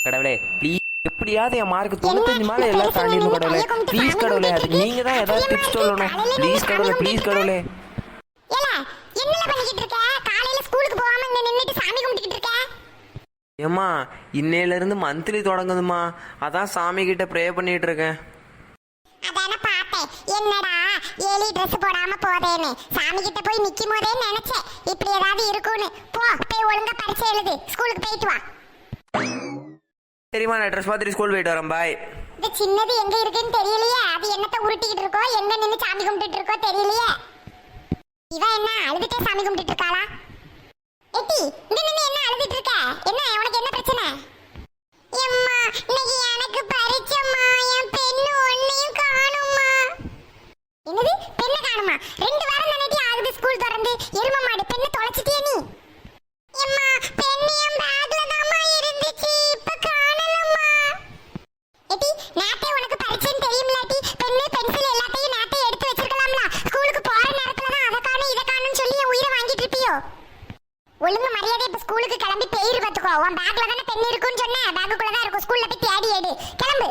கடவுளே ப்ளீஸ் எப்படியாவது என் மார்க் 95 மேல எல்லாம் தாண்டிடணும் கடவுளே. ப்ளீஸ் கடவுளே, அதுக்கு நீங்க தான் ஏதாவது டிப்ஸ் சொல்லணும். ப்ளீஸ் கடவுளே, ப்ளீஸ் கடவுளே. என்னல பண்ணிக்கிட்டு இருக்க? காலையில ஸ்கூலுக்கு போகாம இங்க நின்னுட்டு சாமி கும்பிட்டுக்கிட்டு இருக்க? ஏம்மா இன்னையில இருந்து மந்த்லி தொடங்குதுமா, அதான் சாமி கிட்ட ப்ரே பண்ணிட்டு இருக்கேன். அதான பார்த்தேன். என்னடா ஏலி Dress போடாம போதேன்னு சாமி கிட்ட போய் நிக்கும் போதே நினைச்சேன் இப்படி ஏதாவது இருக்கும்னு. போய் ஒழுங்கா பரீட்சை எழுது, ஸ்கூலுக்கு போயிட்டு வா. சரிம்மா, நான் ட்ரெஸ் பார்த்துட்டு ஸ்கூல் போயிட்டு வரேன். பாய். இந்த சின்னது எங்க இருக்குன்னு தெரியலையே. அது என்னத்த உருட்டிக்கிட்டு இருக்கோ, எங்க நின்னு சாமி கும்பிட்டுட்டு இருக்கோ தெரியலையே. இவ என்ன அழுதுட்டே சாமி கும்பிட்டுட்டு இருக்காளா? எட்டி இங்க நின்னு என்ன அழுதுட்டு இருக்க? என்ன உனக்கு என்ன பிரச்சனை? எம்மா இன்னைக்கு எனக்கு பரீட்சைமா, என் பென்னு ஒண்ணையும் காணும்மா. என்னது பென்ன காணுமா? 2 வாரம் தானே ஆகுது ஸ்கூல் திறந்து. எரும மாடு பென்ன தொலைச்சிட்டியா நீ? எம்மா பென்னு என் பேக்ல தான்மா இருந்துச்சு, இப்ப காணலம்மா. எட்டி நேத்தே உனக்கு பரீட்சைன்னு தெரியும்லாட்டி பென்னு பென்சில் எல்லாத்தையும் நேத்தே எடுத்து வச்சிருக்கலாம்ல. ஸ்கூலுக்கு போற நேரத்துல தான் அதை காணும் இதை காணும்னு சொல்லி என் உயிரை வாங்கிட்டு இருப்பியோ? ஒழுங்கு மரியாதை இப்ப ஸ்கூலுக்கு கிளம்பி பேரு பாத்துக்கோ. உன் பேக்ல தானே பென் இருக்குன்னு சொன்னேன், பேக்குக்குள்ள தான் இருக்கும். ஸ்கூல்ல போய் தேடி எடு, கிளம்பு.